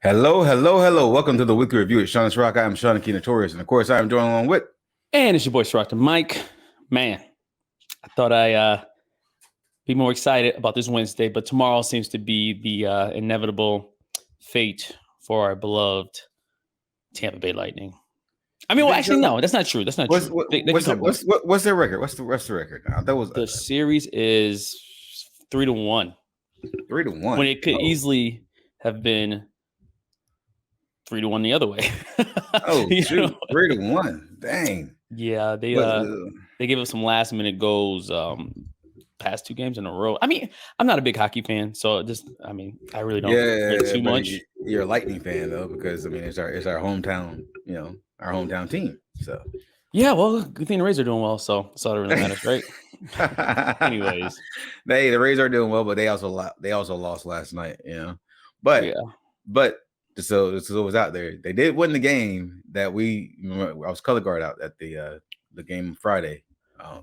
Hello, hello, hello. Welcome to the weekly review at Sean's Rock. I am Sean Key Notorious, and of course, I am joined along with. And it's your boy Sriracha Mike. Man, I thought I be more excited about this Wednesday, but tomorrow seems to be the inevitable fate for our beloved Tampa Bay Lightning. I mean, well, actually, no, that's not true. That's not true. What's their record? What's the record now? That was the series is 3-1. 3-1. When it could easily have been 3-1 the other way. Oh, 3-1. Dang. Yeah, they gave us some last minute goals past 2 games in a row. I mean, I'm not a big hockey fan, so I really don't care too much. You're a Lightning fan though, because I mean it's our hometown, our hometown team. So yeah, well, good thing the Rays are doing well, so that's all that really matters, right? Anyways, the Rays are doing well, but they also lost last night, But so it was out there. They did win the game that I was color guard out at the game Friday.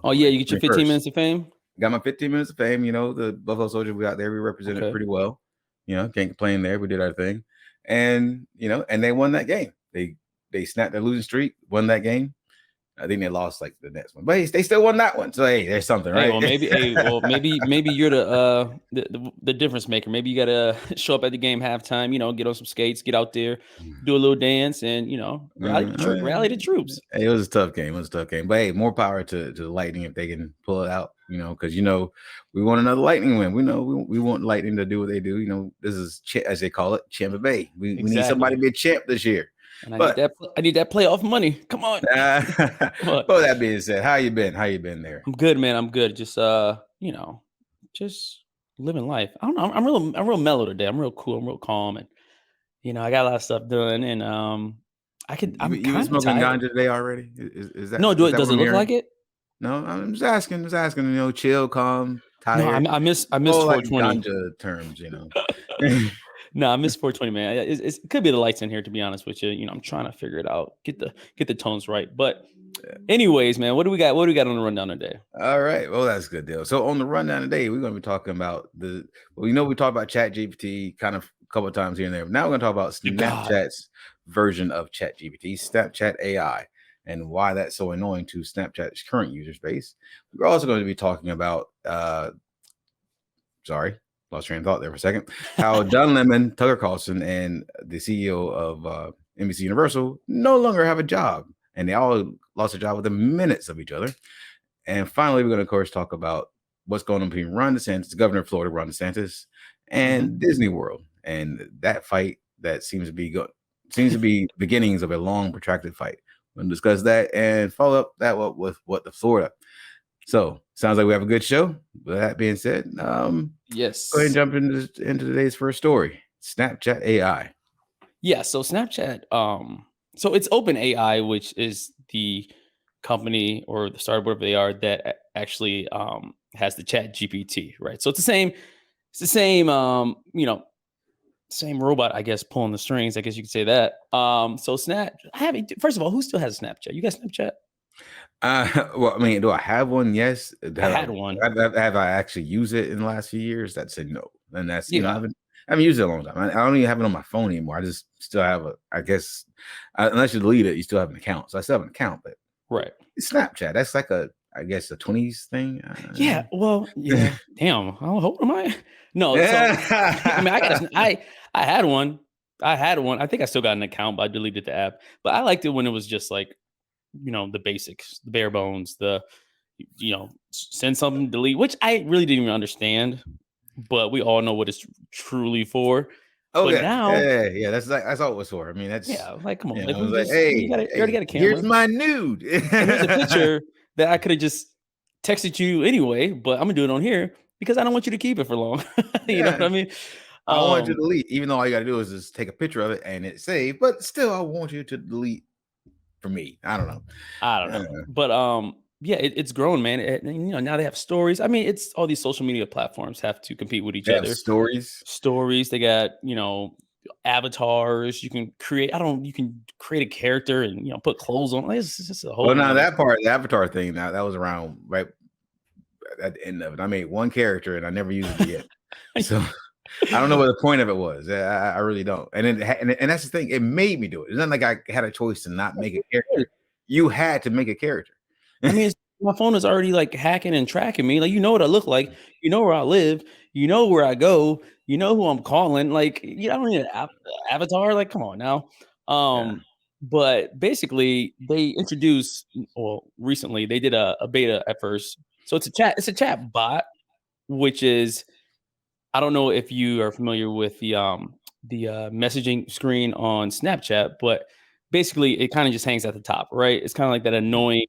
You get your 15 minutes of fame. Got my 15 minutes of fame. The Buffalo Soldiers, we out there, we represented pretty well. Can't complain there. We did our thing, and and they won that game. They snapped their losing streak, won that game. I think they lost like the next one, but they still won that one. So hey, there's something, right? Maybe you're the difference maker. Maybe you gotta show up at the game halftime. Get on some skates, get out there, do a little dance, and rally the troops. Hey, it was a tough game. But hey, more power to the Lightning if they can pull it out. Because we want another Lightning win. We want Lightning to do what they do. This is as they call it, Tampa Bay. We need somebody to be a champ this year. And I need that playoff money. Come on. But that being said, how you been? How you been there? I'm good, man. I'm good. Just just living life. I don't know. I'm real mellow today. I'm real cool. I'm real calm, and I got a lot of stuff done. And I'm you smoking ganja today already? Is that no? Does it look like it? No, I'm just asking. Chill, calm, tired. No, I miss 420 ganja terms. No, I miss 420, man. It could be the lights in here, to be honest with you. I'm trying to figure it out, get the tones right. But anyways, man, what do we got? What do we got on the rundown today? All right, well, that's a good deal. So on the rundown today, we're going to be talking about we talked about ChatGPT kind of a couple of times here and there. But now we're going to talk about Snapchat's version of ChatGPT, Snapchat AI, and why that's so annoying to Snapchat's current user base. We're also going to be talking about lost train of thought there for a second. How Don Lemon, Tucker Carlson, and the CEO of NBC Universal no longer have a job, and they all lost a job within minutes of each other. And finally, we're going to, of course, talk about what's going on between Ron DeSantis, the governor of Florida, Ron DeSantis, and Disney World, and that fight that seems to be beginnings of a long, protracted fight. We're going to discuss that and follow up that with what the Florida. So sounds like we have a good show. With that being said, yes, go ahead and jump into today's first story. Snapchat AI. Yeah, so Snapchat, so it's OpenAI, which is the company or the startup, whatever they are, that actually has the Chat-GPT, right? So it's the same same robot, I guess, pulling the strings. I guess you could say that. So first of all, who still has Snapchat? You got Snapchat? Well, I mean, do I have one? Yes. I had one. Have I actually used it in the last few years? That's a no. And that's, I haven't used it in a long time. I don't even have it on my phone anymore. I just still have I guess, unless you delete it, you still have an account. So I still have an account, but right. It's Snapchat. That's like I guess a 20s thing. Yeah. Well, yeah. Damn. How old am I? No. So, I mean, I had one. I think I still got an account, but I deleted the app. But I liked it when it was just like, the basics, the bare bones, send something, delete, which I really didn't even understand, but we all know what it's truly for. Oh, but now, that's all it was for. I mean, like, come on, you already got a camera. Here's my nude. And here's a picture that I could have just texted you anyway, but I'm gonna do it on here because I don't want you to keep it for long. You know what I mean? I want you to delete, even though all you got to do is just take a picture of it and it save. But still, I want you to delete. For me, I don't know. But it's grown, man. Now they have stories. I mean, it's all these social media platforms have to compete with each other. Stories. They got avatars. You can create. You can create a character and put clothes on. It's just a whole. Well, now that part, the avatar thing, now that was around right at the end of it. I made one character and I never used it yet. So I don't know what the point of it was. I really don't. And that's the thing. It made me do it. It's not like I had a choice to not make a character. You had to make a character. I mean, my phone is already like hacking and tracking me. Like, you know what I look like, you know where I live, you know where I go, you know who I'm calling. Like, you don't need an avatar. Like, come on now. Yeah. But basically, they introduced, well, recently they did a beta at first. So it's a chat bot, which is, I don't know if you are familiar with the messaging screen on Snapchat, but basically it kind of just hangs at the top, right? It's kind of like that annoying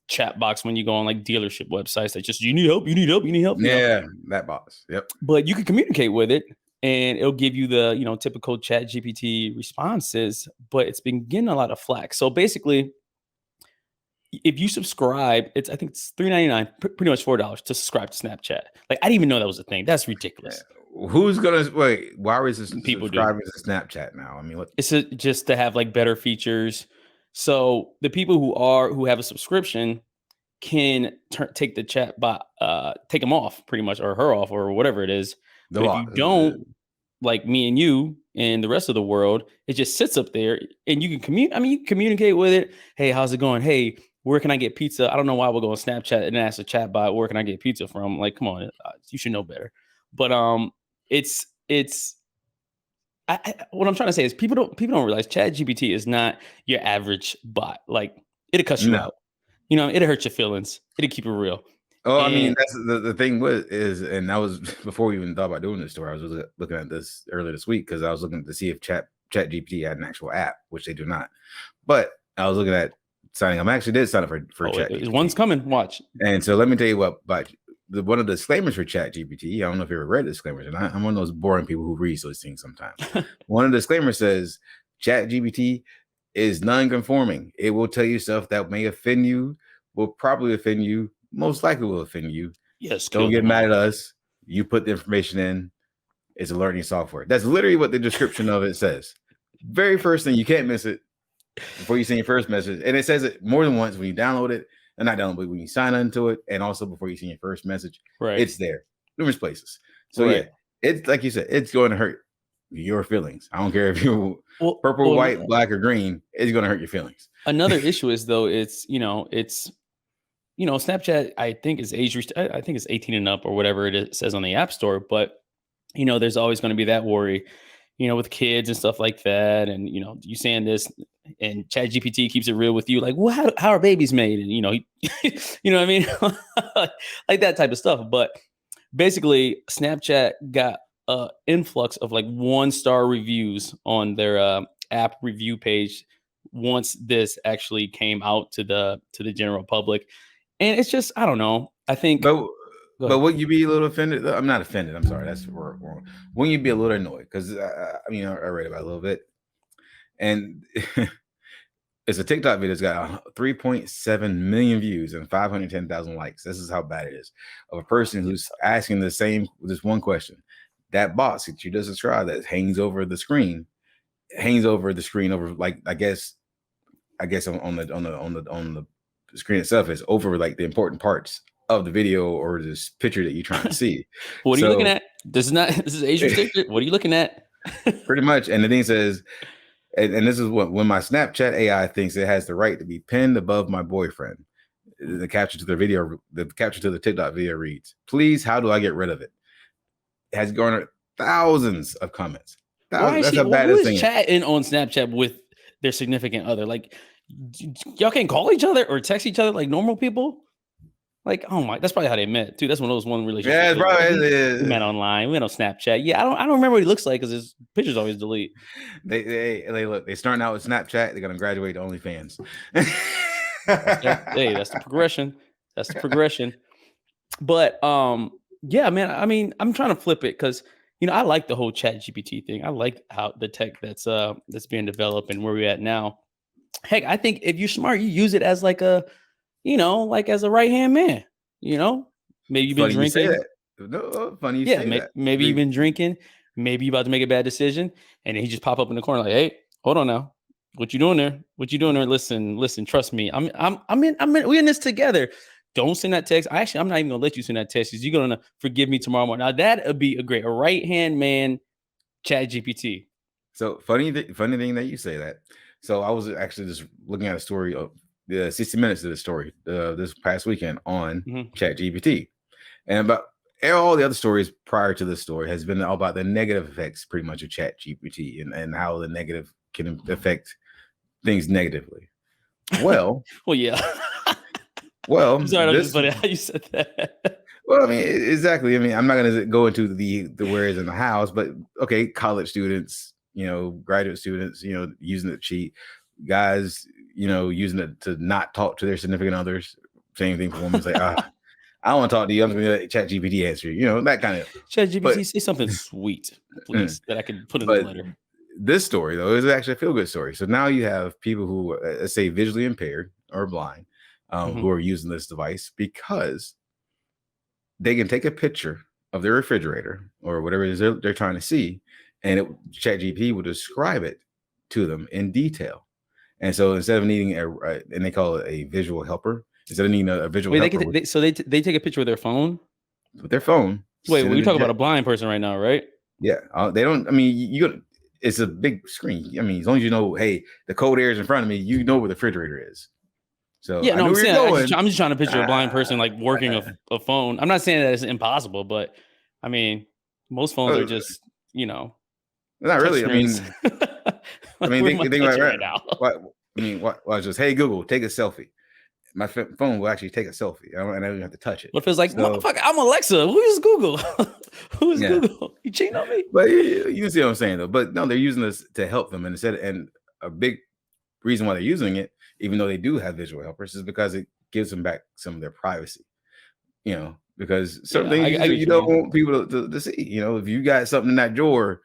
chat box when you go on like dealership websites that just you need help, you need help, you need help. Yeah, that box. Yep. But you can communicate with it and it'll give you the typical chat GPT responses, but it's been getting a lot of flack. So basically, if you subscribe, I think it's $3.99, pretty much $4 to subscribe to Snapchat. Like, I didn't even know that was a thing. That's ridiculous. Who's gonna wait? Why is this People subscribing to Snapchat now? I mean, what? It's just to have like better features. So the people who have a subscription can take the chat bot, take them off pretty much, or her off, or whatever it is. But if you don't, like me and you and the rest of the world, it just sits up there and you can communicate. I mean, you communicate with it. Hey, how's it going? Hey, where can I get pizza? I don't know why we'll go on Snapchat and ask a chat bot, where can I get pizza from? Like, come on, you should know better. But it's what I'm trying to say is people don't realize Chat GPT is not your average bot. Like, it'll cuss you out. It'll hurt your feelings. It'll keep it real. Oh, I mean, that's the thing and that was before we even thought about doing this story. I was looking at this earlier this week because I was looking to see if Chat GPT had an actual app, which they do not. But I was looking at signing up. I actually did sign up for Chat GPT. One's coming. Watch. And so let me tell you what, but one of the disclaimers for Chat GPT, I don't know if you ever read the disclaimers or not. I'm one of those boring people who reads those things sometimes. One of the disclaimers says Chat GPT is non-conforming. It will tell you stuff that may offend you, will probably offend you, most likely will offend you. Yes. Don't get mad at us. You put the information in. It's a learning software. That's literally what the description of it says. Very first thing, you can't miss it before you send your first message. And it says it more than once when you download it. And not download, but when you sign into it, and also before you send your first message, right, it's there, numerous places. So right, yeah, it's like you said, it's going to hurt your feelings. I don't care if you're purple, white, black, or green. It's going to hurt your feelings. Another issue is though, it's Snapchat. I think is I think it's 18 and up or whatever it says on the App Store. But there's always going to be that worry, with kids and stuff like that. And, you saying this and Chat GPT keeps it real with you. Like, well, how are babies made? And, you know what I mean? Like that type of stuff. But basically Snapchat got an influx of like 1-star reviews on their app review page once this actually came out to the general public. And it's just, I don't know. I think. But would you be a little offended? I'm not offended. I'm sorry. That's wrong. Wouldn't you be a little annoyed? Because I read about it a little bit. And it's a TikTok video that's got 3.7 million views and 510,000 likes. This is how bad it is. Of a person who's asking this one question. That box that you just described that hangs over the screen over, like, I guess on the screen itself is over like the important parts of the video or this picture that you're trying to see. What are you looking at? This is age restricted. What are you looking at? Pretty much. And the thing says, and this is when my Snapchat AI thinks it has the right to be pinned above my boyfriend. The capture to the TikTok video reads, "Please, how do I get rid of it?" It has garnered thousands of comments. That's how bad this thing is. Chatting on Snapchat with their significant other? Like, y'all can't call each other or text each other like normal people? Like, oh my, that's probably how they met too. That's one of those one relationships. Yeah, probably. We met online. We met on Snapchat. Yeah, I don't remember what he looks like because his pictures always delete. They starting out with Snapchat. They're gonna graduate to OnlyFans. Hey, that's the progression. That's the progression. But yeah, man. I mean, I'm trying to flip it because I like the whole Chat GPT thing. I like how the tech that's being developed and where we're at now. Heck, I think if you're smart, you use it as like a like as a right-hand man, maybe you've been drinking. No, funny you say that. Maybe you've been drinking. Maybe you're about to make a bad decision. And then he just pop up in the corner like, hey, hold on now. What you doing there? Listen, trust me. We're in this together. don't send that text. I'm not even gonna let you send that text because you're gonna forgive me tomorrow morning. Now that would be a right hand man, Chat GPT. So funny thing that you say that. So I was actually just looking at a story of the 60 Minutes of the story this past weekend on Chat GPT, and about all the other stories prior to this story has been all about the negative effects, pretty much, of Chat GPT and how the negative can affect things negatively. Well, well, yeah. Well, I'm sorry, I'm just funny how you said that. Well, I mean, exactly. I mean, I'm not going to go into the where's in the house, but okay, college students, graduate students, using it to cheat, guys, using it to not talk to their significant others. Same thing for women. Say, I don't want to talk to you. I'm going to let Chat GPT answer you. That kind of. Chat GPT, say something sweet, please, that I can put in the letter. This story, though, is actually a feel-good story. So now you have people who, let's say, visually impaired or blind, who are using this device because they can take a picture of their refrigerator or whatever it is they're trying to see, and ChatGPT will describe it to them in detail. And so instead of needing and they call it a visual helper, instead of needing a visual helper. They take a picture with their phone? With their phone. Wait, we're talking about a blind person right now, right? Yeah. They don't, I mean, it's a big screen. I mean, as long as you know, hey, the cold air is in front of me, you know where the refrigerator is. So yeah, no, I'm just trying to picture a blind person like working a phone. I'm not saying that it's impossible, but I mean, most phones are just, not really. Screens. I mean, think about it right now. What just, hey, Google, take a selfie. My phone will actually take a selfie. I don't even have to touch it. What if it's like, motherfucker, I'm Alexa. Who's Google? Who's Google? You cheating on me? But you see what I'm saying, though. But no, they're using this to help them. And a big reason why they're using it, even though they do have visual helpers, is because it gives them back some of their privacy. Because certain things you don't want people to see. If you got something in that drawer,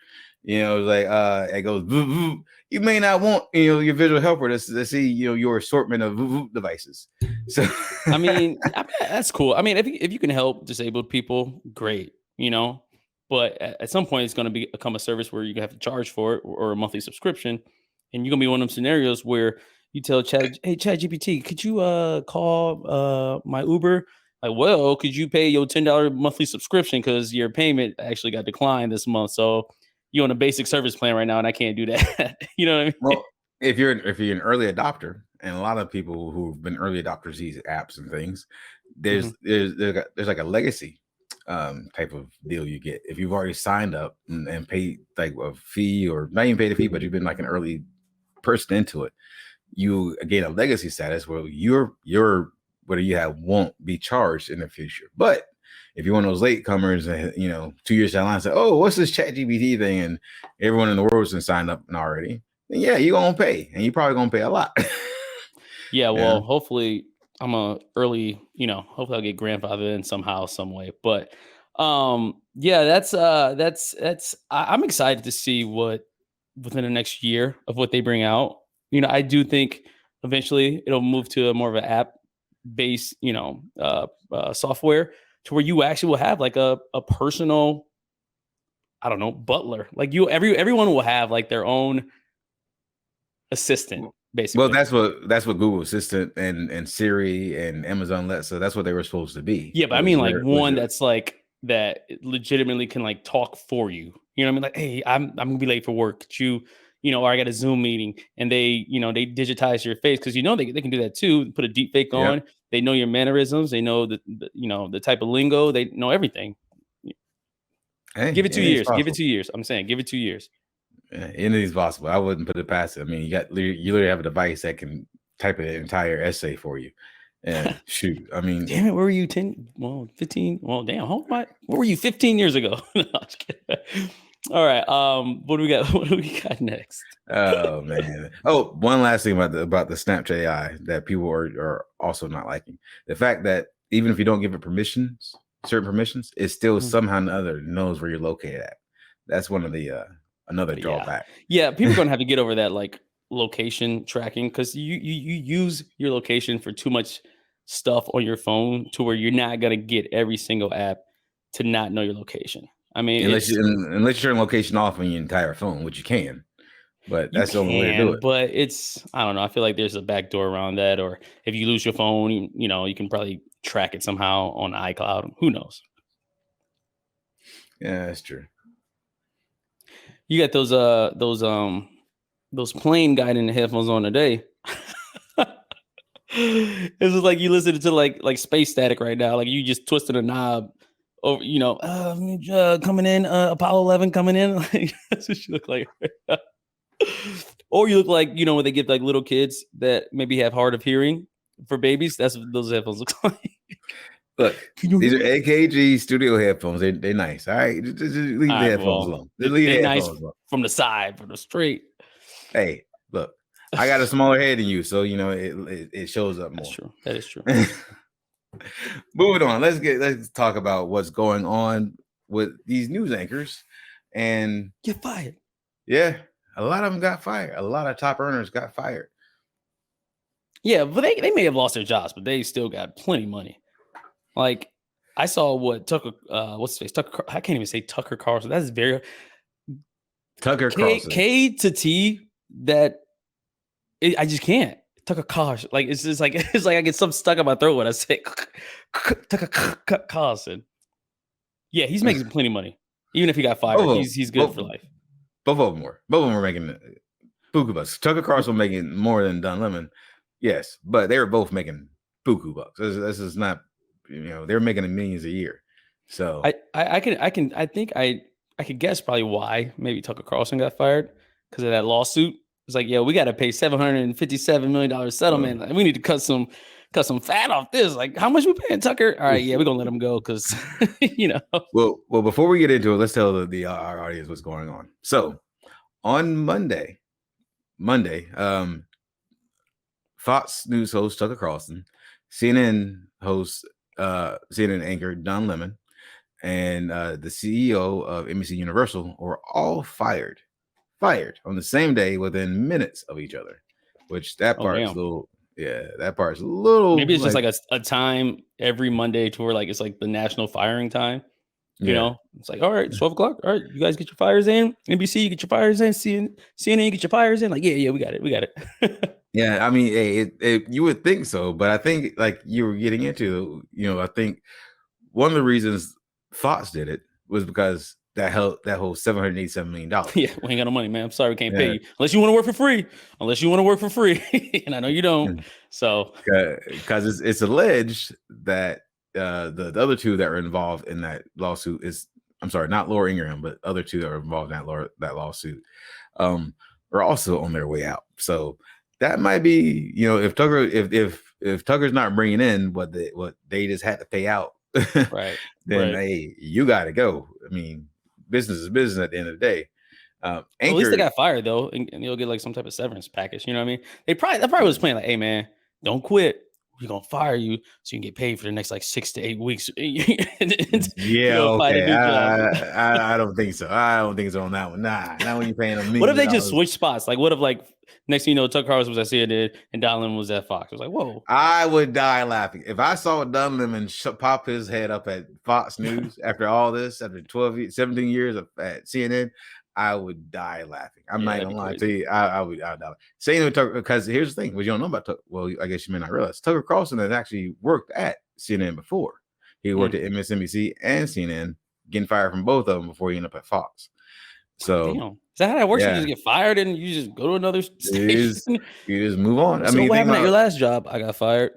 like it goes, boo, boo, you may not want your visual helper to see your assortment of devices. So I mean, that's cool. I mean, if you can help disabled people, great. But at some point, it's going to become a service where you have to charge for it or a monthly subscription, and you're gonna be one of them scenarios where you tell ChatGPT, could you call my Uber? Like, well, could you pay your $10 monthly subscription because your payment actually got declined this month? So you're on a basic service plan right now, and I can't do that. You know what I mean? Well, if you're an early adopter, and a lot of people who've been early adopters these apps and things, there's like a legacy type of deal you get if you've already signed up and paid like a fee, or not even paid a fee, but you've been like an early person into it. You gain a legacy status where your whatever you have won't be charged in the future. But if you're one of those late comers and 2 years down the line say, oh, what's this ChatGPT thing, and everyone in the world's been signed up already, then yeah, you're gonna pay, and you're probably gonna pay a lot. Yeah, well, hopefully I'm a early, hopefully I'll get grandfathered in somehow, some way. But yeah, that's I'm excited to see what within the next year of what they bring out. I do think eventually it'll move to a more of an app based, software to where you actually will have like a personal, I don't know, butler. Like everyone will have like their own assistant, basically. Well, that's what Google Assistant and Siri and Amazon Alexa, that's what they were supposed to be. Yeah, but I mean like one that's like that legitimately can like talk for you. You know what I mean? Like, hey, I'm gonna be late for work. Could you, or I got a Zoom meeting, and they digitize your face because they can do that too. Put a deep fake on. Yep. They know your mannerisms. They know the type of lingo. They know everything. Hey, give it 2 years. Give it 2 years. I'm saying, give it 2 years. Anything's possible. I wouldn't put it past it. I mean, you literally have a device that can type an entire essay for you. And shoot, I mean, damn it, where were you 10? Well, 15. Well, damn, where were you 15 years ago? No, I'm just kidding. All right. What do we got? What do we got next? Oh man. Oh, one last thing about the Snapchat AI that people are also not liking. The fact that even if you don't give it certain permissions, it still somehow or another knows where you're located at. That's one of the another drawback. Yeah, people are gonna have to get over that like location tracking, because you use your location for too much stuff on your phone to where you're not gonna get every single app to not know your location. I mean, unless you turn location off on your entire phone, which you can. but You that's the only way to do can, it. but it's I don't know. I feel like there's a back door around that, or if you lose your phone, you can probably track it somehow on iCloud. Who knows? Yeah, that's true. You got those plane guiding headphones on today. It's just like you listening to like space static right now. Like you just twisted a knob over, coming in, Apollo 11 coming in. Like that's what you look like. Or you look like, when they give like little kids that maybe have hard of hearing for babies. That's what those headphones look like. Look, Can you these are hear me? AKG studio headphones. They're nice. All right, just leave All the right, headphones well, alone. Just leave they the nice headphones alone. from the side, from the straight. Hey, look, I got a smaller head than you, so it shows up more. That's true. That is true. Moving on. Let's talk about what's going on with these news anchors. And Get fired. yeah, a lot of them got fired. A lot of top earners got fired. Yeah, but they may have lost their jobs, but they still got plenty of money. Like I saw what Tucker, what's his face? Tucker. I can't even say Tucker Carlson. That's very Tucker Carlson. K to T. I just can't. Tucker Carlson. Like it's just like it's like I get something stuck in my throat when I say Tucker Carlson. Yeah, he's making plenty of money. Even if he got fired, he's good for life. Both of them were. Both of them were making buku bucks. Tucker Carlson making more than Don Lemon, yes, but they were both making buku bucks. This is not, they're making millions a year. So I think I could guess probably why maybe Tucker Carlson got fired because of that lawsuit. It's like, we got to pay $757 million settlement. Like, we need to cut some fat off this. Like, how much we paying Tucker? All right, we're gonna let him go because Well, before we get into it, let's tell our audience what's going on. So on Monday, Fox News host Tucker Carlson, CNN host, CNN anchor Don Lemon, and the CEO of NBC Universal were all fired on the same day within minutes of each other, which that part's a little, maybe it's just like a time every Monday to where like it's like the national firing time. It's like, all right, 12 o'clock. All right, you guys get your fires in. NBC, you get your fires in. CNN, you get your fires in. Like, yeah, we got it. Yeah, I mean, you would think so, but I think like you were getting into, I think one of the reasons Fox did it was because that whole $787 million. Yeah, we ain't got no money, man. I'm sorry, we can't pay you unless you want to work for free. And I know you don't. So because it's alleged that the other two that were involved in that lawsuit I'm sorry, not Laura Ingraham, but other two that were involved in that lawsuit are also on their way out. So that might be, if Tucker, if Tucker's not bringing in what they just had to pay out, right? Then hey, you got to go. I mean, business is business at the end of the day. At least they got fired though, and you'll get like some type of severance package. You know what I mean? That probably was playing like, hey man, don't quit. We're gonna fire you so you can get paid for the next like 6 to 8 weeks. Yeah, okay. I don't think so. I don't think so on that one. Nah, not when you're paying them. What if they just switch spots? Like, what if like next thing you know, Tucker Carlson was at CNN and Don Lemon was at Fox? I was like, whoa. I would die laughing if I saw Don Lemon pop his head up at Fox News after all this, after 17 years at CNN. I would die laughing. I'm not gonna lie to you. I would die. Same with Tucker, because here's the thing: what you don't know about Tucker. Well, I guess you may not realize Tucker Carlson has actually worked at CNN before. He worked at MSNBC and CNN, getting fired from both of them before he ended up at Fox. So, damn. Is that how that works? You just get fired and you just go to another station. You just move on. So what happened at your last job? I got fired.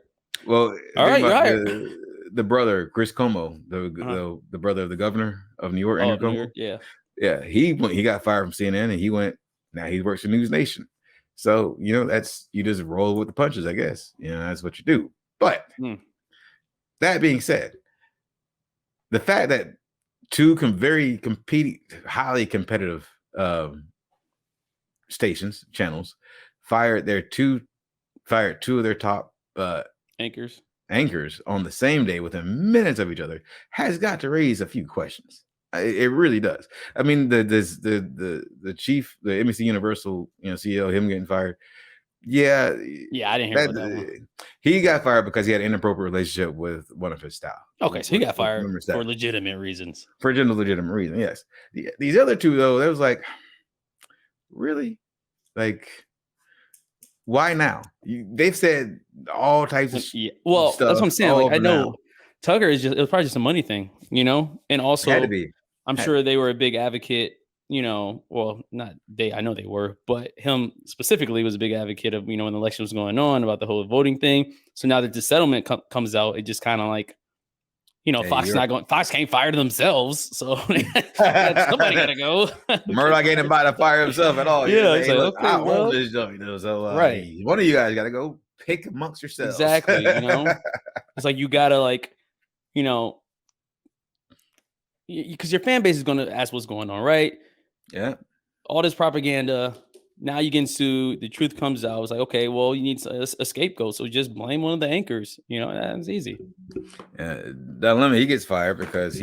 Well, all right, you're hired. The brother, Chris Cuomo, the brother of the governor of New York, Andrew Cuomo. Yeah, he got fired from CNN and now he works for News Nation. So, that's, you just roll with the punches, I guess. That's what you do. But that being said, the fact that two highly competitive channels fired two of their top anchors on the same day within minutes of each other has got to raise a few questions. It really does. I mean, the chief, the NBC Universal, CEO, him getting fired. Yeah, I didn't hear about that one. He got fired because he had an inappropriate relationship with one of his staff. Okay, so he got fired for legitimate reasons. Yes. These other two, though, that was like, really? Like, why now? They've said all types of Yeah. Well, stuff that's what I'm saying. all Like, over I know now. Tucker is just, it was probably just a money thing, you know? And Had to also, be. I'm Had, sure they were a big advocate, you know, well, not they, I know they were, but him specifically was a big advocate of, you know, when the election was going on about the whole voting thing. So now that the settlement comes out, it just kind of like, you know, hey, Fox you're not going, Fox can't fire themselves. So somebody got to go. Murdoch ain't about to fire himself at all. Yeah. Like, It's hey, like, look, okay, I own well, this joint, so right. one of you guys got to go pick amongst yourselves. Exactly. You know, it's like, you got to like, you know, because your fan base is going to ask what's going on, right? Yeah. All this propaganda. Now you getting sued. The truth comes out. It's like, okay, well, you need a scapegoat, so just blame one of the anchors. You know, that's easy. Don Lemon, he gets fired because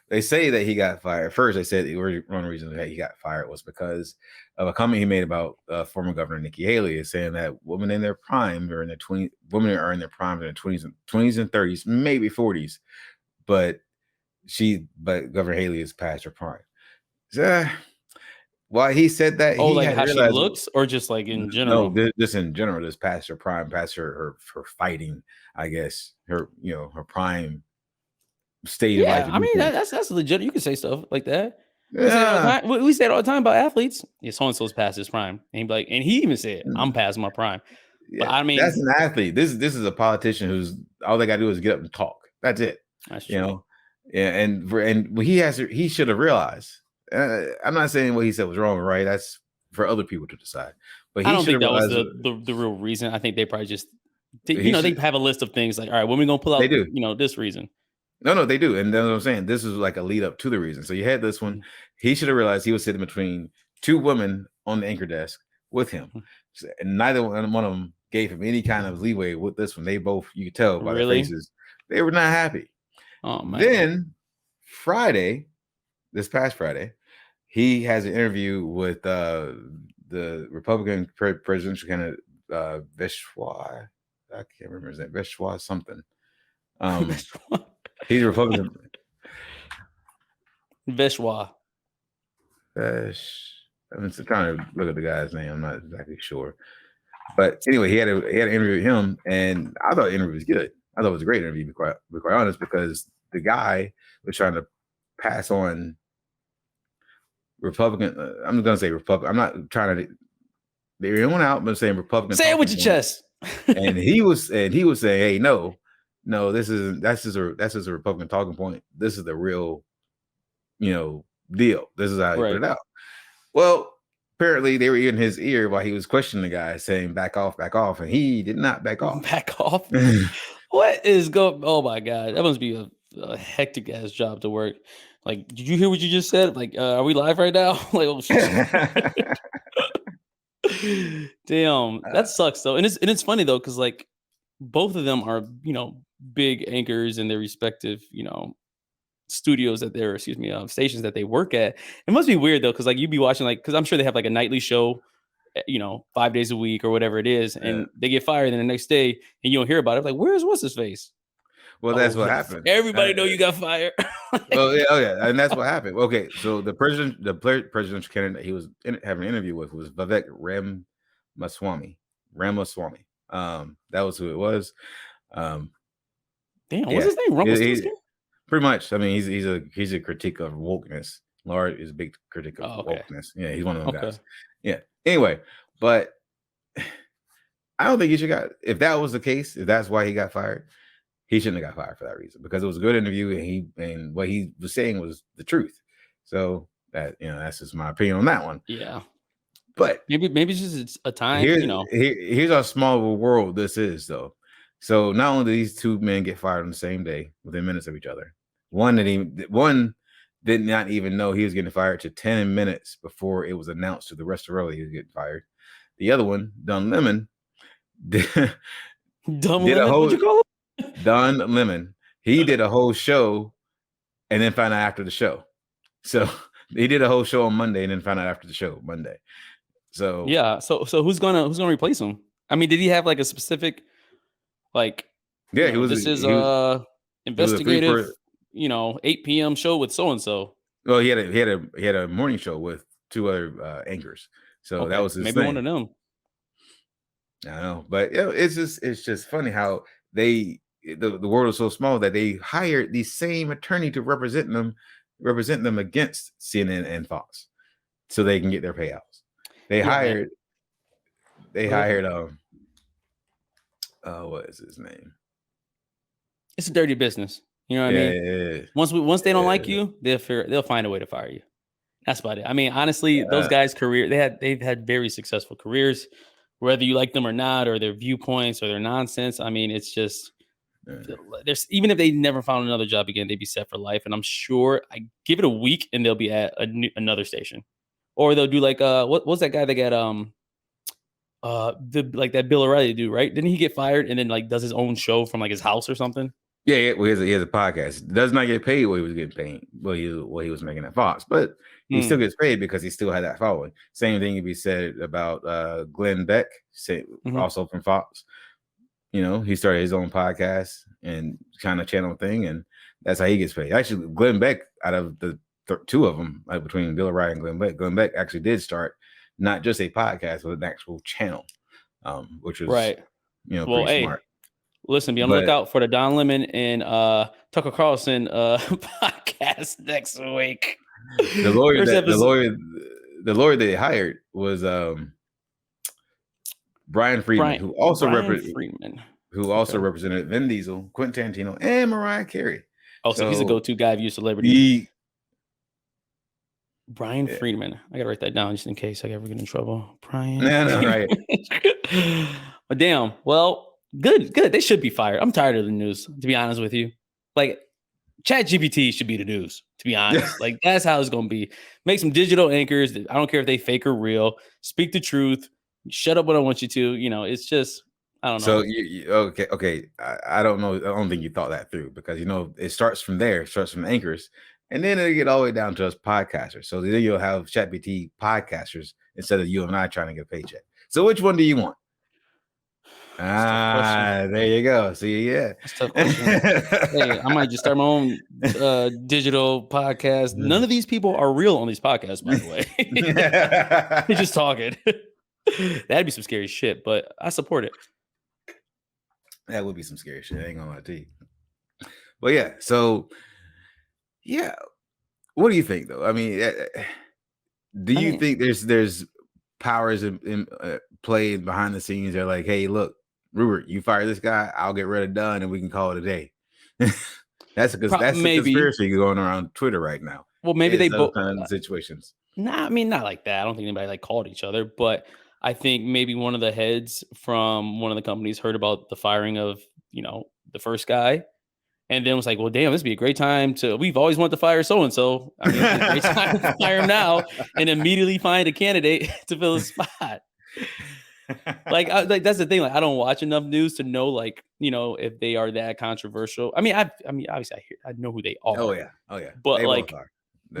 they say that he got fired. First, they said one reason that he got fired was because of a comment he made about former Governor Nikki Haley, is saying that women in their prime or in their 20s, women are in their prime in their 20s and 30s, maybe 40s, but Governor Haley is past her prime. So, why he said that, Oh, he like had how she realized, looks, or just like in no, general? this in general, this past her prime, past her fighting, I guess, her, you know, her prime state of life. Yeah, I mean that's legit. You can say stuff like that. We say it all the Yeah. time. We say it all the time about athletes. Yeah, so and so's past his prime, and he'd be like, and he even said, "I'm past my prime." But Yeah, I that's mean, an athlete. This is a politician who's all they got to do is get up and talk. That's it. that's You true. know, yeah, and he should have realized. I'm not saying what he said was wrong or right. That's for other people to decide. But I he don't should think have that was realized. the real reason. I think they probably just, you He know, they should. have a list of things like, all right, when we gonna pull They out, do. you know, this reason. No, they do, and that's what I'm saying. This is like a lead up to the reason. So you had this one. Mhm. He should have realized he was sitting between two women on the anchor desk with him, and neither one of them gave him any kind of leeway with this one. They both, you could tell by their Really? faces, they were not happy. Oh man. Then Friday, this past Friday, he has an interview with the Republican presidential candidate Vishwa. I can't remember his name. Vishwa something. He's a Republican. Vishwa. I'm just trying to look at the guy's name. I'm not exactly sure. But anyway, he had an interview with him, and I thought the interview was good. I thought it was a great interview, to be quite honest, because the guy was trying to pass on Republican. I'm going to say Republican. I'm not trying to they're in one out, but I'm saying Republican. Say it with your chest. and he was saying, "Hey, no, this isn't. That's just a Republican talking point. This is the real, deal. This is how he put it out." Well, apparently they were in his ear while he was questioning the guy, saying, back off, and he did not back off. Back off. What is going? Oh my god, that must be a hectic ass job to work. Like, did you hear what you just said? Like, are we live right now? Like, oh shit. Damn, that sucks though. And it's funny though, because like both of them are, you know, big anchors in their respective, you know, studios that they're, stations that they work at. It must be weird though, because like you'd be watching, like, because I'm sure they have like a nightly show, you know, 5 days a week or whatever it is, and they get fired, and the next day, and you don't hear about it. Like, what's his face? Well, that's what happened. Everybody know you got fired. Well, yeah, and that's what happened. Okay, so the presidential candidate he was having an interview with was Vivek Ramaswamy. That was who it was. Damn, what's his name? Rumpelstiltskin? Pretty much. I mean, he's a critique of wokeness. Lard is a big critic of wokeness. Yeah, he's one of them guys. Yeah. Anyway, but I don't think he should got. If that was the case, if that's why he got fired, he shouldn't have got fired for that reason, because it was a good interview, and what he was saying was the truth. So that's just my opinion on that one. Yeah. But maybe it's just a time. Here's how small of a world this is, though. So not only did these two men get fired on the same day within minutes of each other, one did not even know he was getting fired to 10 minutes before it was announced to the rest of the world he was getting fired. The other one, Don Lemon, did a whole, what'd you call him? Don Lemon. He did a whole show and then found out after the show. So he did a whole show on Monday and then found out after the show Monday. So yeah. So who's gonna replace him? I mean, did he have like a specific, like, yeah, he was investigative, 8 p.m. show with so and so. Well, he had a morning show with two other anchors. So that was his maybe thing. one of them. I know, but it's just funny how the world is so small that they hired the same attorney to represent them against CNN and Fox, so they can get their payouts. They hired what is his name? It's a dirty business. You know what I mean? Yeah. Once they don't like you, they'll find a way to fire you. That's about it. I mean, honestly, those guys' career they've had very successful careers, whether you like them or not, or their viewpoints or their nonsense. I mean, it's just there's even if they never found another job again, they'd be set for life. And I'm sure I give it a week and they'll be at another station, or they'll do like what was that guy that got that Bill O'Reilly dude, right? Didn't he get fired and then like does his own show from like his house or something? Yeah. Well, he has a podcast. Does not get paid what he was getting paid. What he was making at Fox, but he still gets paid because he still had that following. Same thing can be said about Glenn Beck, also from Fox. You know, he started his own podcast and kind of channel thing, and that's how he gets paid. Actually, Glenn Beck, out of the two of them, like between Bill O'Reilly and Glenn Beck actually did start not just a podcast, but an actual channel, which was right. Pretty smart. Listen, be on the lookout for the Don Lemon and Tucker Carlson podcast next week. The lawyer that they hired was Brian Friedman, who also represented Vin Diesel, Quentin Tarantino, and Mariah Carey. Oh, so he's a go-to guy view celebrity. Brian Friedman. I gotta write that down just in case I ever get in trouble. Brian. No, right. But damn. Well, good. They should be fired. I'm tired of the news, to be honest with you. Like, ChatGPT should be the news, to be honest. Like, that's how it's gonna be. Make some digital anchors. I don't care if they fake or real. Speak the truth. Shut up when I want you to. You know, it's just, I don't know. So okay. I don't know. I don't think you thought that through because it starts from there. It starts from anchors, and then it'll get all the way down to us podcasters. So then you'll have ChatGPT podcasters instead of you and I trying to get a paycheck. So which one do you want? There you go. See, yeah. That's a tough question. Hey, I might just start my own digital podcast. None of these people are real on these podcasts, by the way. They're just talking. That'd be some scary shit, but I support it. That would be some scary shit. I ain't gonna lie to you. But yeah, so yeah. What do you think though? I mean, do you think there's powers in play behind the scenes? They're like, hey, look, Rupert, you fire this guy, I'll get rid of Dunn and we can call it a day. That's a conspiracy going around Twitter right now. Well, maybe they both kind of situations. Nah, I mean, not like that. I don't think anybody like called each other, but I think maybe one of the heads from one of the companies heard about the firing of, the first guy, and then was like, well, damn, this would be a great time we've always wanted to fire so-and-so. I mean, it's a great time to fire him now and immediately find a candidate to fill his spot. Like that's the thing. Like, I don't watch enough news to know, like, if they are that controversial. I mean, obviously I know who they are. Oh yeah. But they like,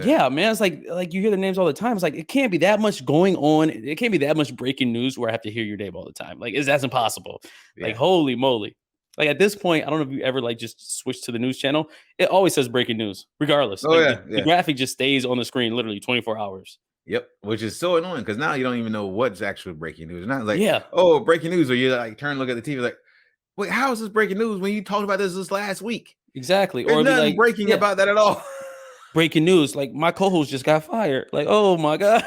yeah, man, it's like you hear the names all the time. It's like, it can't be that much going on. It can't be that much breaking news where I have to hear your name all the time. Like, that's impossible. Yeah. Like, holy moly. Like, at this point, I don't know if you ever like just switch to the news channel. It always says breaking news, regardless. Oh, like, the graphic just stays on the screen literally 24 hours. Yep, which is so annoying because now you don't even know what's actually breaking news. Not like, breaking news, or you like turn and look at the TV like, wait, how is this breaking news when you talked about this last week? Exactly. There's nothing breaking about that at all. Breaking news, like my co-host just got fired. Like, oh my god.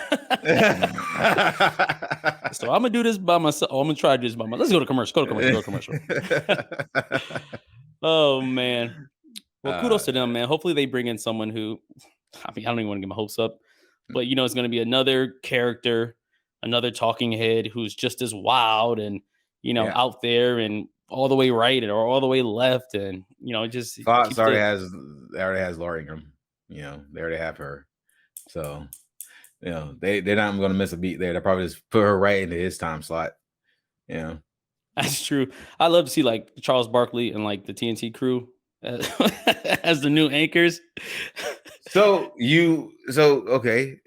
So I'm gonna do this by myself. I'm gonna try to do this by myself. Let's go to commercial. Go to commercial. Oh man. Well, kudos to them, man. Hopefully they bring in someone who, I mean, I don't even want to get my hopes up, but it's gonna be another character, another talking head who's just as wild and out there and all the way right or all the way left, and just Fox already has Laura Ingraham. They already have her, so they're not going to miss a beat there. They'll probably just put her right into his time slot. That's true. I love to see like Charles Barkley and like the TNT crew as the new anchors. Okay,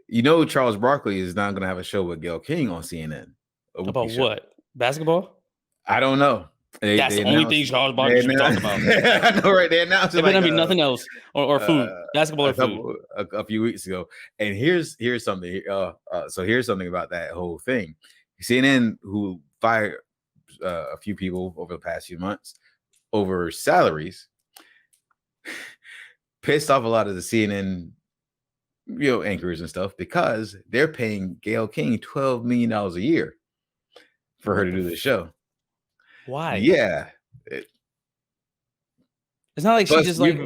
Charles Barkley is not going to have a show with Gayle King on CNN. About what? Basketball? I don't know. That's the only thing Charles Barkley should be talking about. I know, right? They announced It it like better be nothing else or food, basketball or food. A few weeks ago. And here's something. So here's something about that whole thing. CNN, who fired a few people over the past few months over salaries, pissed off a lot of the CNN, anchors and stuff because they're paying Gayle King $12 million a year for her to do the show. Why? Yeah. It's not like she just like.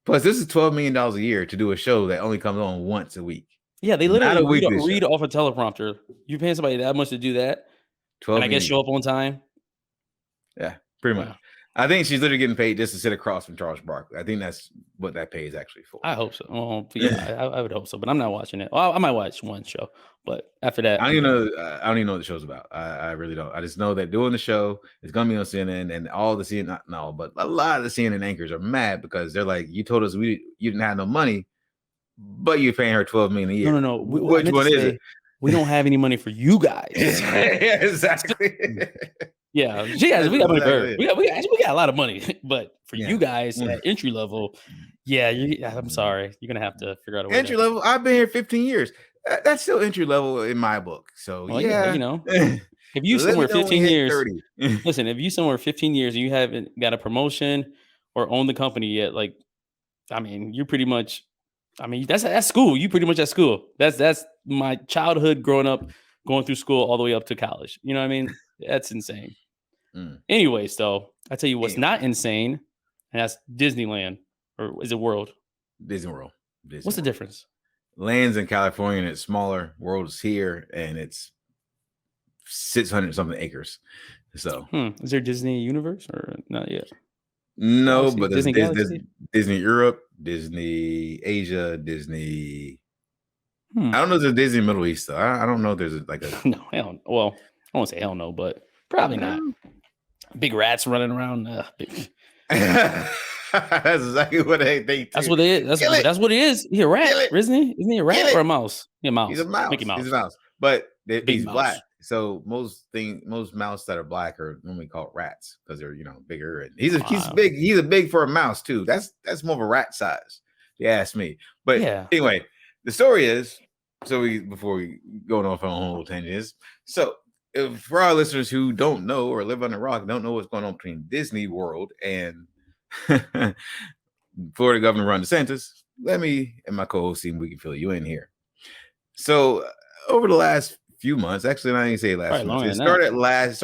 Plus, this is $12 million a year to do a show that only comes on once a week. Yeah, they literally read off a teleprompter. You're paying somebody that much to do that, and I guess show up on time. Yeah, pretty much. I think she's literally getting paid just to sit across from Charles Barkley. I think that's what that pay is actually for. I hope so. Well, yeah, I would hope so, but I'm not watching it. Well, I might watch one show, but after that, I don't even know what the show's about. I really don't. I just know that doing the show is going to be on CNN, and all the CNN, not all, but a lot of the CNN anchors are mad because they're like, "You told us you didn't have no money, but you're paying her $12 million a year." No. Which one is it? We don't have any money for you guys. Yeah, exactly. Yeah, we got money for her. We got a lot of money, but for you guys at entry level, I'm sorry, you're gonna have to figure out a way. Entry level. I've been here 15 years. That's still entry level in my book. So if you somewhere 15 years, listen, if you somewhere 15 years and you haven't got a promotion or own the company yet, like, I mean, you're pretty much. I mean, that's school. You pretty much at school. That's my childhood growing up, going through school all the way up to college. You know what I mean? That's insane. Anyways, though, I tell you what's not insane, and that's Disneyland, or is it World? Disney World. What's the difference? Land's in California and it's smaller. World is here and it's 600 something acres. So, is there Disney Universe or not yet? No, but there's Disney Europe, Disney Asia, Disney. I don't know if there's Disney Middle East though. I don't know if there's like a no hell. Well, I won't say hell no, but probably not. Big rats running around. That's exactly what they think. That's what they. That's what it is. He a rat, isn't he? Isn't he a rat or a mouse? He's a mouse. He's a mouse. Mickey Mouse. He's a mouse. But he's mouse. Black. So most mouse that are black are normally called rats because they're bigger. And he's big. He's a big for a mouse too. That's more of a rat size. You ask me. But anyway, the story is before we go off on a whole tangent so. For our listeners who don't know or live under a rock, don't know what's going on between Disney World and Florida Governor Ron DeSantis, let me and my co-host see if we can fill you in here. So over the last few months, actually, I didn't say last month. It started last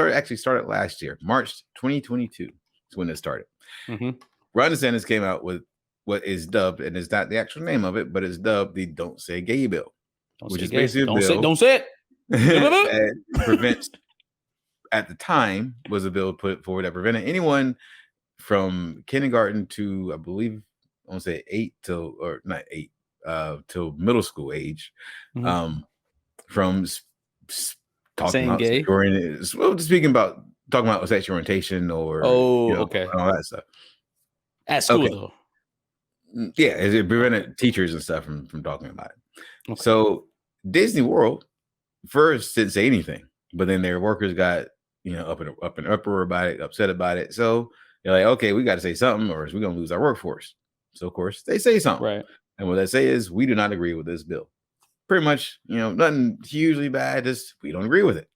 year, March 2022 is when it started. Ron DeSantis came out with what is dubbed, and it's not the actual name of it, but it's dubbed the "Don't Say Gay" bill, which is basically a bill. Don't say it. Prevents at the time was a bill put forward that prevented anyone from kindergarten to I believe I want to say 8 till middle school age from talking about gay. Talking about sexual orientation or all that stuff at school though. Yeah, it prevented teachers and stuff from talking about it. So Disney World first didn't say anything, but then their workers got up and uproar about it, upset about it. So they're like, okay, we got to say something, or we're gonna lose our workforce. So of course they say something, right? And what they say is, we do not agree with this bill. Pretty much, nothing hugely bad. Just we don't agree with it.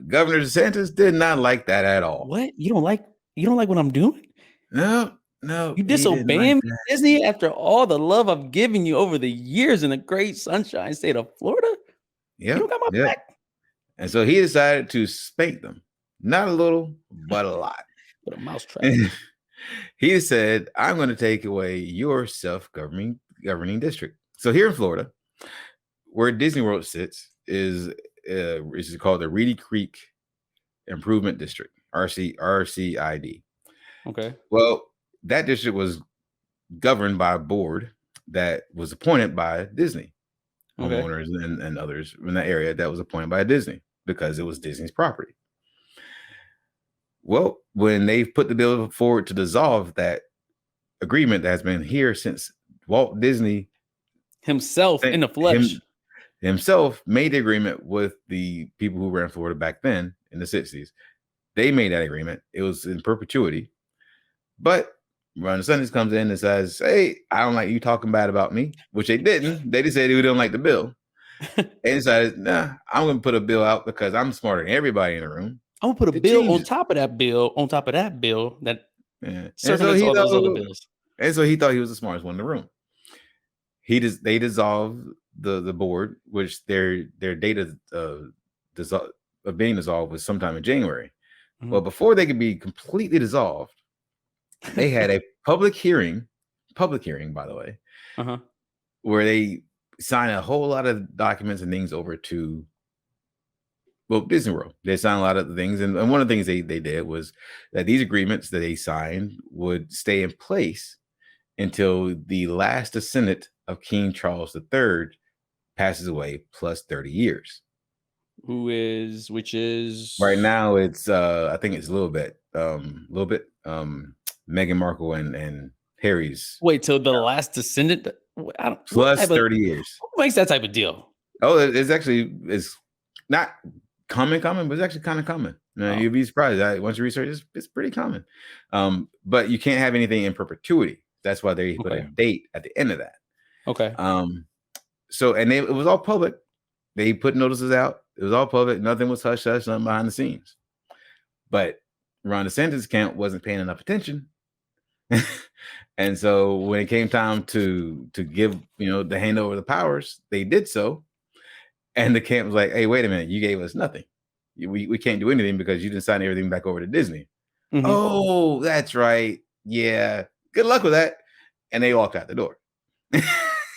Governor DeSantis did not like that at all. What? You don't like what I'm doing? No. You disobeying me, Disney, after all the love I've given you over the years in the great sunshine state of Florida? Yeah. You don't got my back. And so he decided to spank them. Not a little, but a lot. But a mousetrap. He said, I'm going to take away your self-governing district. So here in Florida, where Disney World sits is called the Reedy Creek Improvement District, RCID. Okay. Well, that district was governed by a board that was appointed by Disney, homeowners and others in that area that was appointed by Disney because it was Disney's property. Well, when they put the bill forward to dissolve that agreement that has been here since Walt Disney himself in the flesh himself made the agreement with the people who ran Florida back then in the 60s. They made that agreement. It was in perpetuity. But Ron DeSantis comes in and says, hey, I don't like you talking bad about me, which they didn't. They just said they didn't like the bill. And decided, nah, I'm going to put a bill out because I'm smarter than everybody in the room. I'm going to put a bill on top of that bill, that circumvents all those other bills. And so he thought he was the smartest one in the room. They dissolved the board, which their data of being dissolved was sometime in January. Mm-hmm. Well, before they could be completely dissolved, they had a public hearing, by the way, where they signed a whole lot of documents and things over to, well, Disney World. They signed a lot of things. And one of the things they did was that these agreements that they signed would stay in place until the last descendant of King Charles III passes away, plus 30 years. Which is right now it's I think it's a little bit Meghan Markle and Harry's. Wait till the last descendant plus 30 years. Who makes that type of deal? Oh, it's not common, but it's actually kind of common. You'd be surprised. Once you research, it's pretty common. But you can't have anything in perpetuity. That's why they put a date at the end of that. Okay. So it was all public. They put notices out. It was all public. Nothing was hush hush, nothing behind the scenes. But Ron DeSantis camp wasn't paying enough attention. And so when it came time to give, the hand over the powers, they did so. And the camp was like, hey, wait a minute, you gave us nothing. We can't do anything because you didn't sign everything back over to Disney. Mm-hmm. Oh, that's right. Yeah. Good luck with that. And they walked out the door.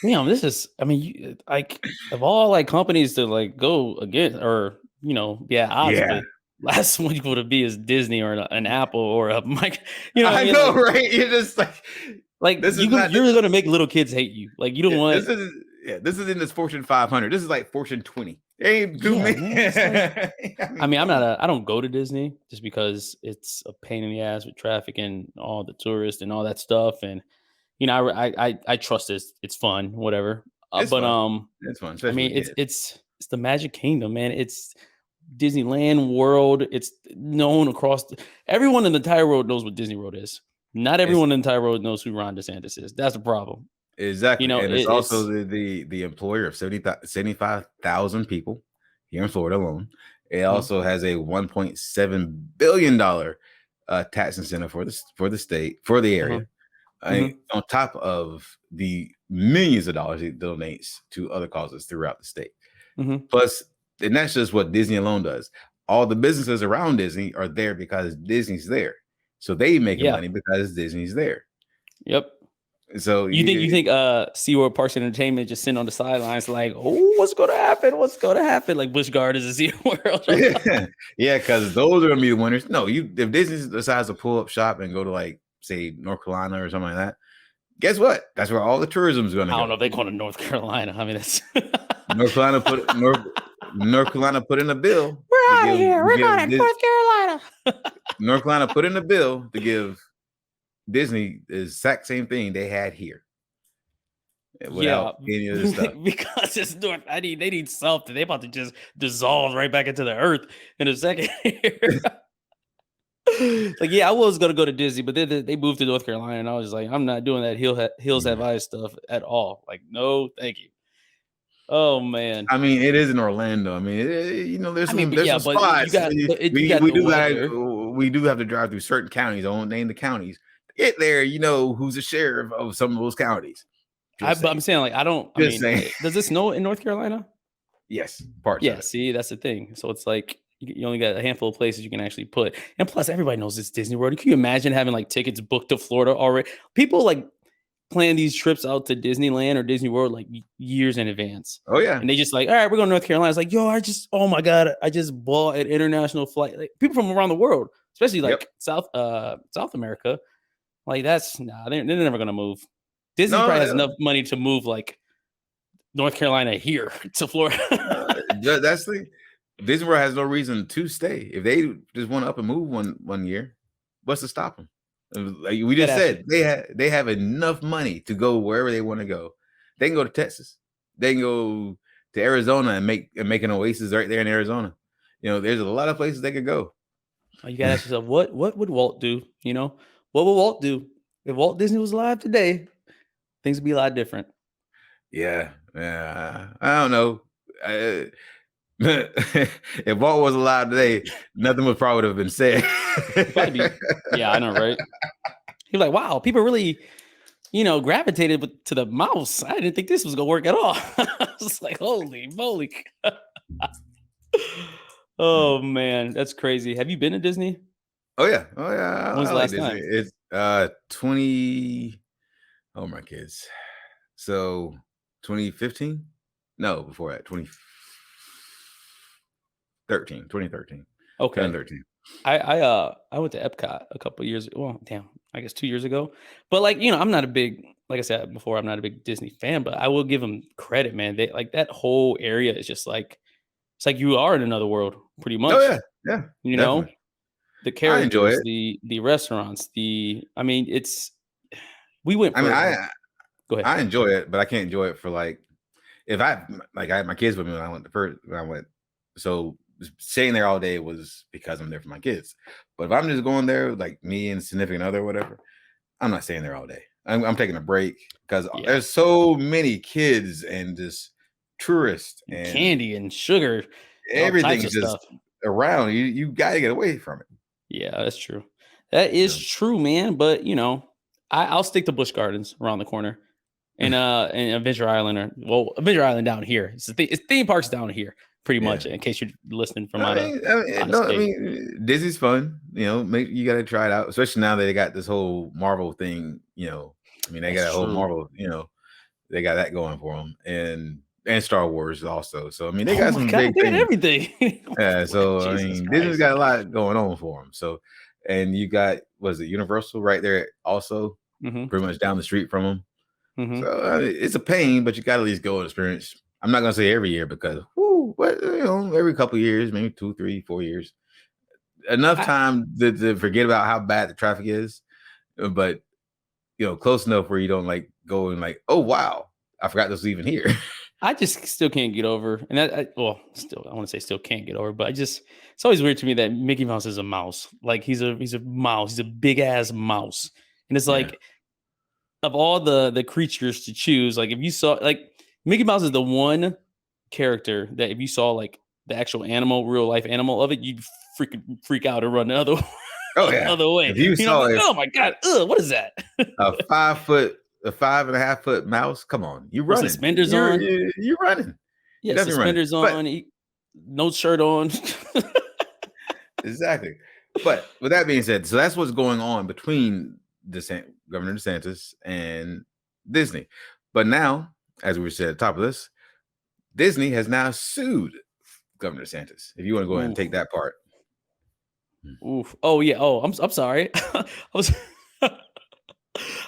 This is, of all companies to go against or, odds, but last one you want to be is Disney or an Apple or a Mike. I know, right? You're just you're going to make little kids hate you. You don't want. This is in this Fortune 500. This is like Fortune 20. They ain't do me. I don't go to Disney just because it's a pain in the ass with traffic and all the tourists and all that stuff. And, I trust it's fun, whatever. It's fun. It's the Magic Kingdom, man. It's Disneyland World. It's known across everyone in the entire world knows what Disney World is. Not everyone in the entire world knows who Ron DeSantis is. That's the problem. Exactly. And it's also the employer of 75,000 people here in Florida alone. It also has a $1.7 billion tax incentive for the state, for the area. On top of the millions of dollars it donates to other causes throughout the state. Plus, and that's just what Disney alone does. All the businesses around Disney are there because Disney's there. So they make money because Disney's there. Yep. So you think SeaWorld Parks and Entertainment just sitting on the sidelines like, oh, what's going to happen? What's going to happen? Like Busch Gardens and SeaWorld. Yeah, because those are going to be the winners. No, if Disney decides to pull up shop and go to say North Carolina or something like that, guess what? That's where all the tourism is going to go. I don't know if they call it North Carolina. That's North Carolina put in a bill. We're out of here. We're not in North Carolina. North Carolina put in a bill to give Disney the exact same thing they had here. Without any of this stuff. Because it's North. They need something. They about to just dissolve right back into the earth in a second. I was gonna go to Disney, but then they moved to North Carolina, and I was like, I'm not doing that Hills Have Eyes stuff at all. No, thank you. Oh man. It is in Orlando. There's some spots. We do have to drive through certain counties. I won't name the counties. To get there, who's the sheriff of some of those counties. I'm saying, does it snow in North Carolina? Yes, parts. Yeah, see, that's the thing. So it's you only got a handful of places you can actually put. And plus, everybody knows it's Disney World. Can you imagine having tickets booked to Florida already? People plan these trips out to Disneyland or Disney World years in advance. Oh yeah. And they just all right, we're going to North Carolina. It's oh my God, I just bought an international flight. People from around the world, especially South America. They're never going to move. Disney probably has enough money to move North Carolina here to Florida. That's Disney World has no reason to stay. If they just want to up and move one year, what's to stop them? We just said they have enough money to go wherever they want to go. They can go to Texas. They can go to Arizona and make an oasis right there in Arizona. There's a lot of places they could go. You gotta ask yourself, what would Walt do? What would Walt do if Walt Disney was alive today? Things would be a lot different. Yeah. I don't know. If Walt was alive today, nothing would probably have been said. Yeah, I know, right? He's like, wow, people really, gravitated to the mouse. I didn't think this was gonna work at all. I was like, holy moly. Oh man, that's crazy. Have you been to Disney? Oh yeah. When's the I like last time? Disney. It's 20. Oh my kids. So 2015? No, before that, 2013. Okay. 2013. I went to Epcot a couple years. Well, damn, I guess 2 years ago. But I'm not a big, like I said before, I'm not a big Disney fan. But I will give them credit, man. They like that whole area is just like it's like you are in another world, pretty much. Oh yeah, definitely. The characters, I enjoy it. the restaurants, it's we went. I mean, go ahead. I enjoy it, but I can't enjoy it for like if I had my kids with me when I went. So staying there all day was because I'm there for my kids. But if I'm just going there, like me and significant other, or whatever, I'm not staying there all day. I'm taking a break because there's so many kids and just tourists and candy and sugar. Everything's just stuff around. You got to get away from it. Yeah, that's true. That is true, man. But I'll stick to Busch Gardens around the corner, and Adventure Island, Adventure Island down here. It's theme parks down here, pretty much. In case you're listening from out of Disney's fun. You got to try it out, especially now that they got this whole Marvel thing. They got a whole Marvel. They got that going for them, and Star Wars also. So they got some big things. Everything. Yeah. So Disney's got a lot going on for them. So, and you got Universal right there also, pretty much down the street from them. So it's a pain, but you got to at least go and experience. I'm not gonna say every year because, every couple of years, maybe 2, 3, 4 years, enough time to forget about how bad the traffic is, but close enough where you don't like go and like, oh wow, I forgot this was even here. I just still can't get over, and I want to say still can't get over, but it's always weird to me that Mickey Mouse is a mouse. Like he's a mouse. He's a big ass mouse, and it's like of all the creatures to choose, like if you saw like Mickey Mouse is the one character that if you saw like the actual animal, real life animal of it, you'd freak out and run the other. Other way. If you saw it, oh my god, what is that? A 5.5 foot mouse. Come on, you running? Suspenders on. You're running. Yeah, suspenders on. No shirt on. Exactly. But with that being said, so that's what's going on between Governor DeSantis and Disney. But now, as we said at the top of this, Disney has now sued Governor DeSantis. If you want to go ahead and take that part. Oof. Oh yeah. Oh, I'm sorry.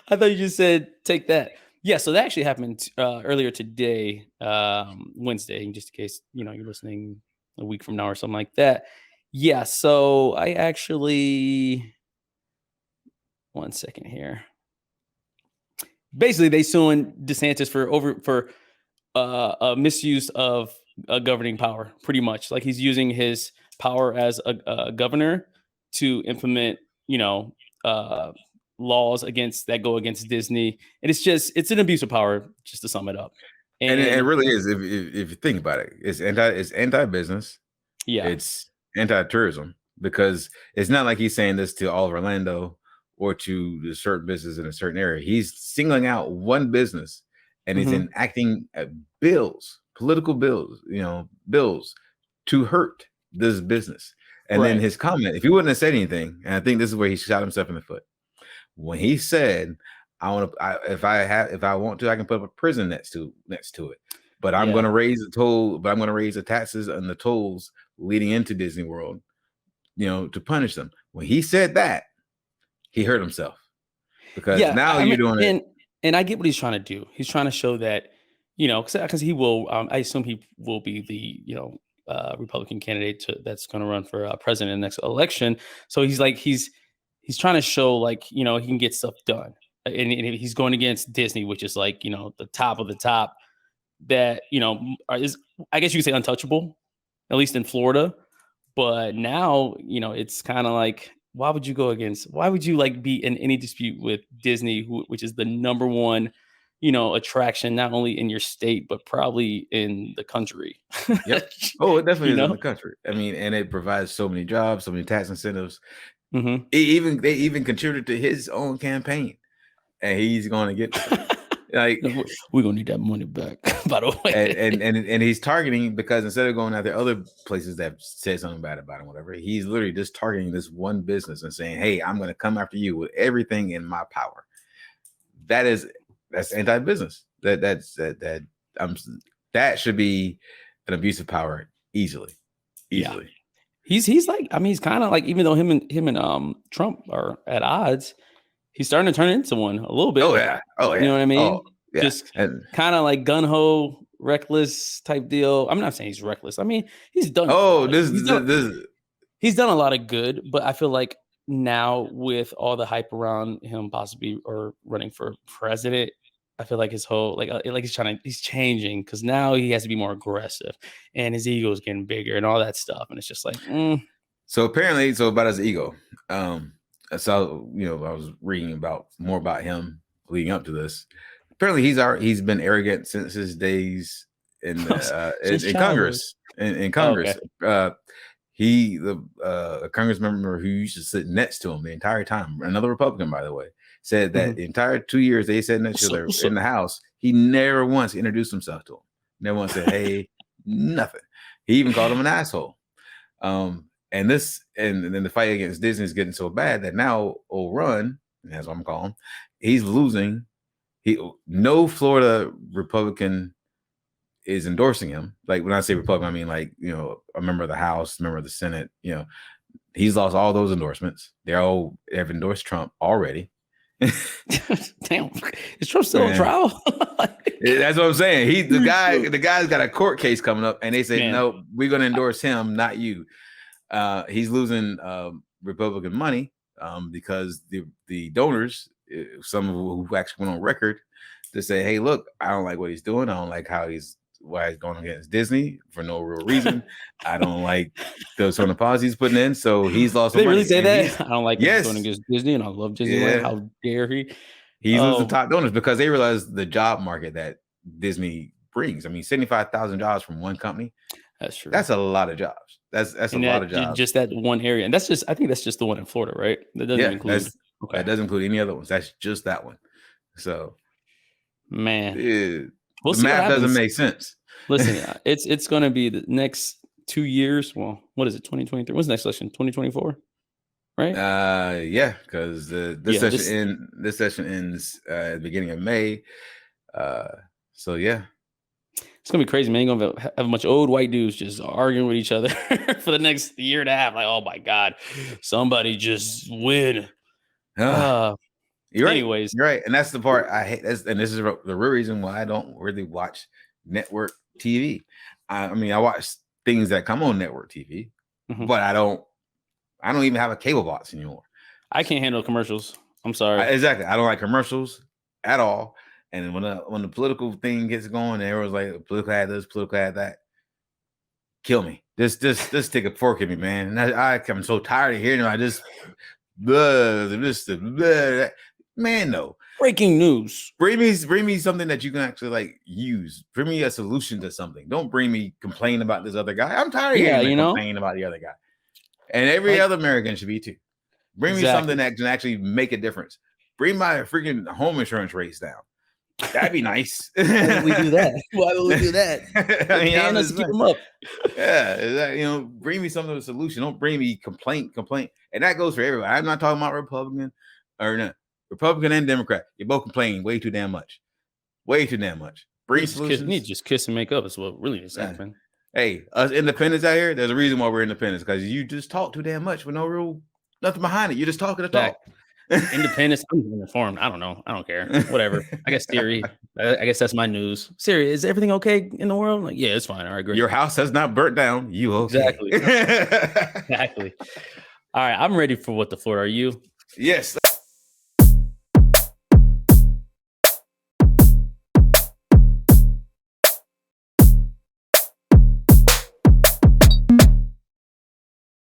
I thought you just said take that. Yeah. So that actually happened earlier today, Wednesday. Just in case you're listening a week from now or something like that. Yeah. So I actually 1 second here. Basically, they suing DeSantis for misuse of governing power. Pretty much, like he's using his power as a governor to implement, laws that go against Disney, and it's an abuse of power. Just to sum it up, and it really is. If you think about it, it's anti-business. Yeah, it's anti-tourism because it's not like he's saying this to all of Orlando or to the certain business in a certain area. He's singling out one business and he's enacting political bills to hurt this business. And then his comment, if he wouldn't have said anything, and I think this is where he shot himself in the foot. When he said, if I want to, I can put up a prison next to it. But I'm going to raise the toll, but I'm going to raise the taxes and the tolls leading into Disney World, to punish them. When he said that, he hurt himself. Because now you're doing it. And I get what he's trying to do. He's trying to show that, because he will, I assume he will be the, Republican candidate that's going to run for president in the next election. So he's trying to show like, he can get stuff done. And he's going against Disney, which is like, the top of the top, that, is, I guess you could say, untouchable, at least in Florida. But now, it's kind of like, why would you like be in any dispute with Disney, which is the number one, attraction, not only in your state, but probably in the country. Yep. Oh, it definitely You is in know? the country. I mean, and it provides so many jobs, so many tax incentives. Mhm. They even contributed to his own campaign, and he's going to get like No, we're gonna need that money back, by the way. and he's targeting, because instead of going after other places that said something bad about him, whatever, he's literally just targeting this one business and saying, "Hey, I'm going to come after you with everything in my power." That's anti-business. That should be an abuse of power easily. Yeah. He's like, I mean, he's kind of like, even though him and Trump are at odds, he's starting to turn into one a little bit. Oh yeah. You know what I mean? Oh, yeah. Just kind of like gun-ho, reckless type deal. I'm not saying he's reckless. I mean, he's done. He's done a lot of good, but I feel like now, with all the hype around him possibly or running for president, I feel like his whole like he's changing, because now he has to be more aggressive, and his ego is getting bigger and all that stuff, and it's just like. So apparently, about his ego. So I was reading more about him leading up to this. Apparently, he's been arrogant since his days in Congress. In Congress, a Congress member who used to sit next to him the entire time, another Republican, by the way, said that the entire 2 years they sat next to each other in the House, he never once introduced himself to him. Never once said, "Hey," nothing. He even called him an asshole. And then the fight against Disney is getting so bad that now old Ron, that's what I'm calling him, he's losing. No Florida Republican is endorsing him. Like, when I say Republican, I mean like, a member of the House, member of the Senate. He's lost all those endorsements. They all have endorsed Trump already. Damn, is Trump still on trial? That's what I'm saying. The guy's got a court case coming up, and they say, "No, we're going to endorse him, not you." He's losing Republican money because the donors, some of who actually went on record to say, "Hey, look, I don't like what he's doing. I don't like why he's going against Disney for no real reason. I don't like those sort of policies he's putting in." So he's lost. They money. Really say that? I don't like what he's going against Disney, and I love Disney. Yeah. How dare he? He's losing top donors because they realize the job market that Disney brings. I mean, 75,000 jobs from one company. That's true. That's a lot of jobs. That's a lot of jobs. Just that one area, and I think that's just the one in Florida, right? That doesn't include. That doesn't include any other ones. That's just that one. So, man, the math doesn't make sense. Listen, it's going to be the next 2 years. Well, what is it? 2023. What's the next election? 2024, right? Yeah, because this session ends at the beginning of May. So yeah. It's gonna be crazy, man. You're gonna have a bunch of old white dudes just arguing with each other for the next year and a half. Like, oh my God, somebody just win. You're right. Anyways, you're right, and that's the part I hate. And this is the real reason why I don't really watch network TV. I mean, I watch things that come on network TV, but I don't even have a cable box anymore. I can't handle commercials. I'm sorry. Exactly. I don't like commercials at all. And when the political thing gets going, and everyone's like, "Political ad this, political ad that," kill me. Just take a fork at me, man. And I'm so tired of hearing it. I just man, no. Breaking news. Bring me something that you can actually like use. Bring me a solution to something. Don't bring me complain about this other guy. I'm tired of hearing complain about the other guy. And every other American should be too. Bring me something that can actually make a difference. Bring my freaking home insurance rates down. That'd be nice. Why would we do that? I mean, let's keep them up. Yeah, bring me something with a solution. Don't bring me complaint. And that goes for everybody. I'm not talking about Republican and Democrat. You're both complaining way too damn much. Bring solutions. You need to just kiss and make up. Is what really is happening. Hey, us independents out here, there's a reason why we're independents, because you just talk too damn much with nothing behind it. You're just talking to talk. Independence. I'm informed. I don't know. I don't care. Whatever. I guess Siri. I guess that's my news. Siri, is everything okay in the world? Like, yeah, it's fine. All right, great. Your house has not burnt down. You okay? Exactly. All right, I'm ready for What the Floor. Are you? Yes.